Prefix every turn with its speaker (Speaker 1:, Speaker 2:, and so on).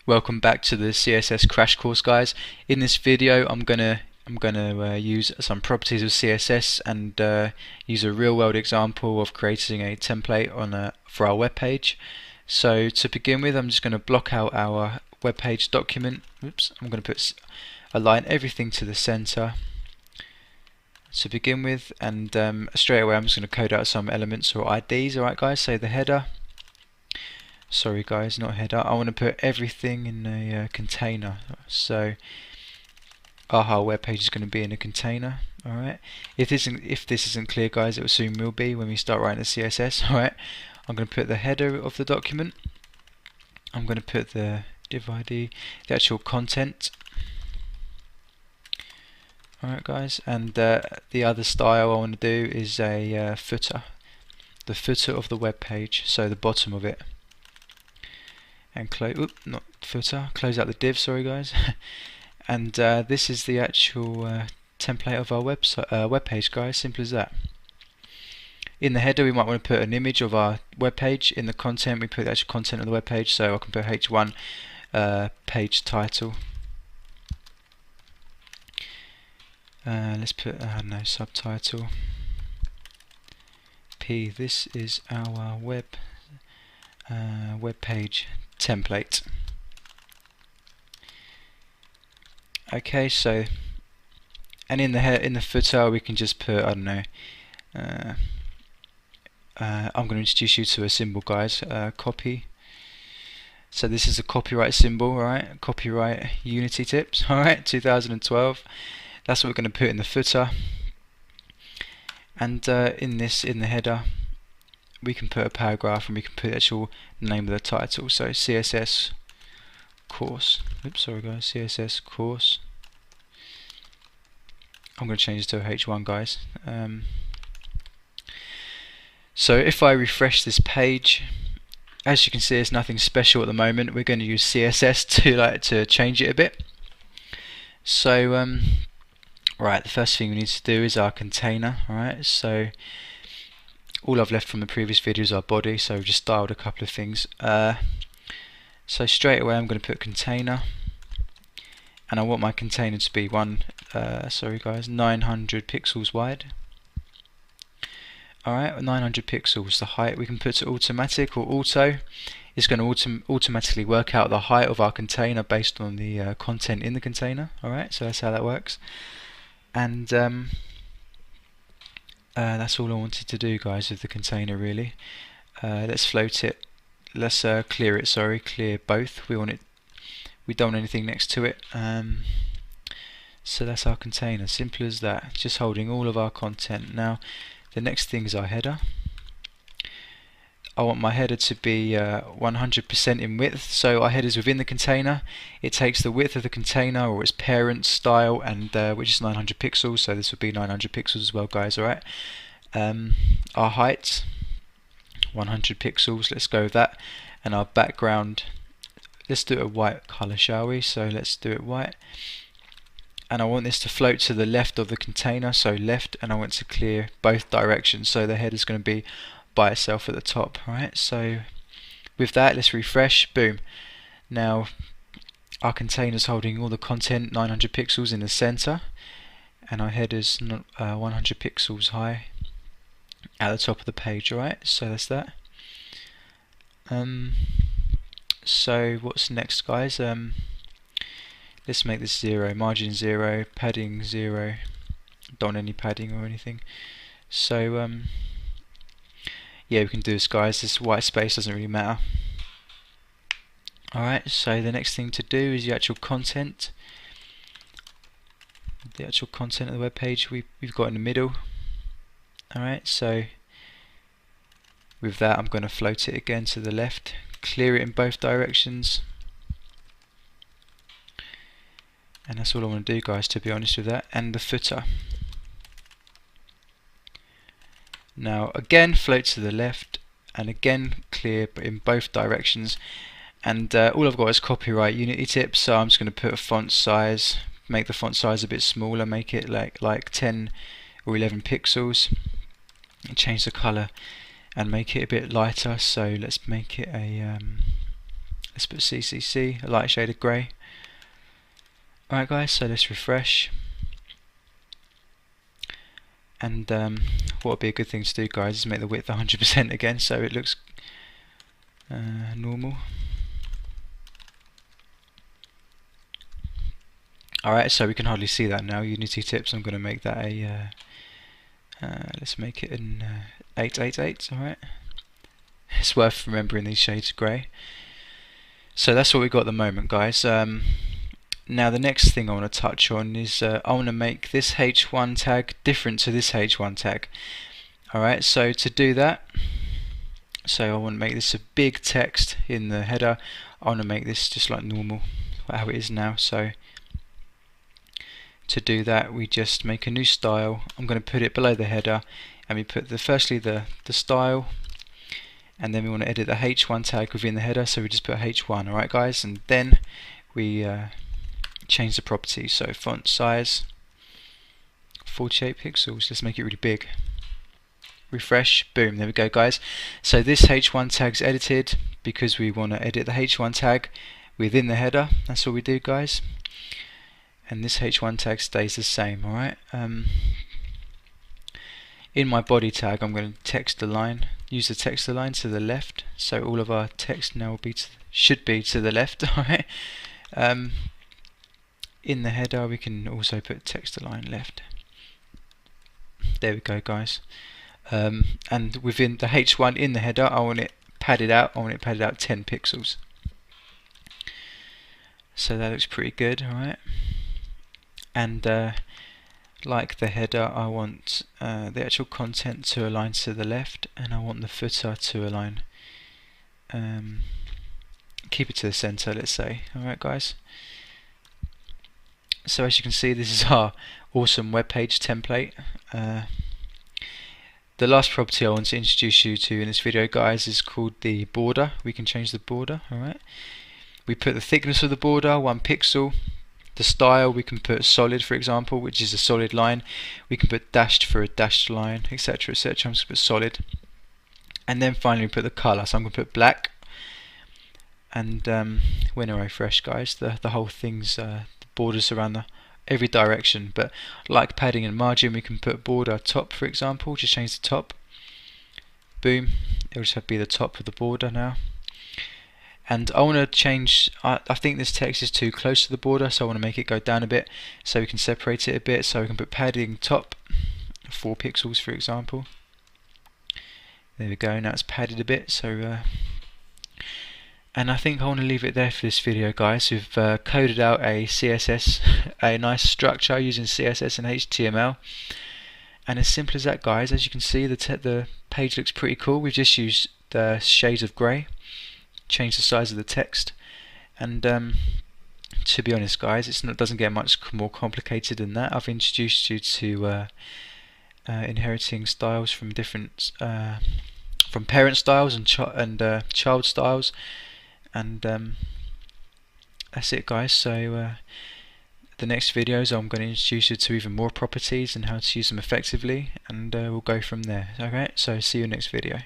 Speaker 1: Welcome back to the CSS crash course, guys. In this video I'm gonna use some properties of CSS and use a real-world example of creating a template for our web page. So to begin with, I'm just going to block out our web page document. Oops, I'm going to align everything to the center to begin with, and straight away I'm just going to code out some elements or IDs. Alright guys, so the header, sorry guys, not header, I want to put everything in a container. So our web page is going to be in a container. Alright, if this isn't clear, guys, it soon will be when we start writing the CSS. Alright, I'm going to put the header of the document, I'm going to put the div ID, the actual content. Alright guys, and the other style I want to do is a footer, the footer of the web page, so the bottom of it. And close out the div, sorry guys. And this is the actual template of our web page, guys, simple as that. In the header we might want to put an image of our web page. In the content we put the actual content of the web page, so I can put H1 page title. Let's put subtitle P. This is our web page template. Okay, so and in the footer we can just put, I don't know, I'm going to introduce you to a symbol, guys, copy. So this is a copyright symbol, alright, copyright Unity tips, alright, 2012. That's what we're going to put in the footer. And in the header we can put a paragraph, and we can put the actual name of the title, so CSS course. Oops, sorry guys, CSS course. I'm going to change this to a H1, guys. So if I refresh this page, as you can see, it's nothing special at the moment. We're going to use CSS to change it a bit. So right, the first thing we need to do is our container. Alright, so all I've left from the previous video is our body, so we've just styled a couple of things. So straight away I'm going to put container, and I want my container to be 900 pixels wide. Alright, 900 pixels. The height we can put to automatic or auto. It's going to automatically work out the height of our container based on the content in the container. Alright, so that's how that works. And that's all I wanted to do, guys, with the container, really. Let's float it. Let's clear it. Sorry, clear both. We want it. We don't want anything next to it. So that's our container. Simple as that. Just holding all of our content. Now, the next thing is our header. I want my header to be 100% in width. So our header is within the container. It takes the width of the container or its parent style, and which is 900 pixels. So this would be 900 pixels as well, guys. All right. Our height, 100 pixels. Let's go with that. And our background, let's do a white color, shall we? So let's do it white. And I want this to float to the left of the container, so left, and I want to clear both directions, so the header is going to be by itself at the top. Alright, so with that, let's refresh. Boom. Now our container is holding all the content, 900 pixels in the center, and our header is 100 pixels high at the top of the page. Alright, so that's that. So what's next, guys? Let's make this 0, margin 0, padding 0. Don't want any padding or anything. So yeah, we can do this, guys. This white space doesn't really matter. Alright, so the next thing to do is the actual content. The actual content of the web page we've got in the middle. Alright, so with that I'm going to float it again to the left, clear it in both directions. And that's all I want to do, guys, to be honest with that. And the footer. Now again, float to the left, and again clear but in both directions. And all I've got is copyright Unity tips, so I'm just going to put a font size, make the font size a bit smaller, make it like 10 or 11 pixels, and change the color and make it a bit lighter. So let's make it a Let's put CCC, a light shade of grey. Alright guys, so let's refresh. And what would be a good thing to do, guys, is make the width 100% again so it looks normal. Alright, so we can hardly see that now. Unity tips, I'm going to make that a let's make it an 888, alright? It's worth remembering these shades of grey. So that's what we've got at the moment, guys. Now the next thing I want to touch on is I want to make this H1 tag different to this H1 tag. Alright, so to do that, so I want to make this a big text in the header. I want to make this just like normal, how it is now. So to do that, we just make a new style. I'm going to put it below the header, and we put firstly the style, and then we want to edit the H1 tag within the header, so we just put H1, alright guys, and then we change the properties. So font size 48 pixels, let's make it really big. Refresh, boom, there we go guys. So this H1 tag's edited because we want to edit the H1 tag within the header. That's what we do, guys. And this H1 tag stays the same, alright? In my body tag, I'm going to text align, use the text align to the left, so all of our text now will be should be to the left, alright? In the header, we can also put text align left. There we go, guys. And within the H1 in the header, I want it padded out. I want it padded out 10 pixels. So that looks pretty good, alright? And like the header, I want the actual content to align to the left, and I want the footer to align, keep it to the center, let's say. Alright guys, so as you can see, this is our awesome web page template. The last property I want to introduce you to in this video, guys, is called the border. We can change the border, alright? We put the thickness of the border 1 pixel. The style, we can put solid, for example, which is a solid line. We can put dashed for a dashed line, etc, etc. I'm just going to put solid. And then finally we put the color, so I'm going to put black. And when I refresh, guys, the whole thing's the borders around every direction. But like padding and margin, we can put border top, for example. Just change the top. Boom, it'll just have to be the top of the border now. And I want to change, I think this text is too close to the border, so I want to make it go down a bit so we can separate it a bit. So we can put padding top 4 pixels, for example. There we go, now it's padded a bit. So and I think I want to leave it there for this video, guys. We've coded out a CSS, a nice structure using CSS and HTML, and as simple as that, guys. As you can see, the page looks pretty cool. We've just used the shades of grey, change the size of the text, and to be honest, guys, it doesn't get much more complicated than that. I've introduced you to inheriting styles from different from parent styles and child styles, and that's it, guys. So the next videos I'm going to introduce you to even more properties and how to use them effectively, and we'll go from there. Okay, so see you next video.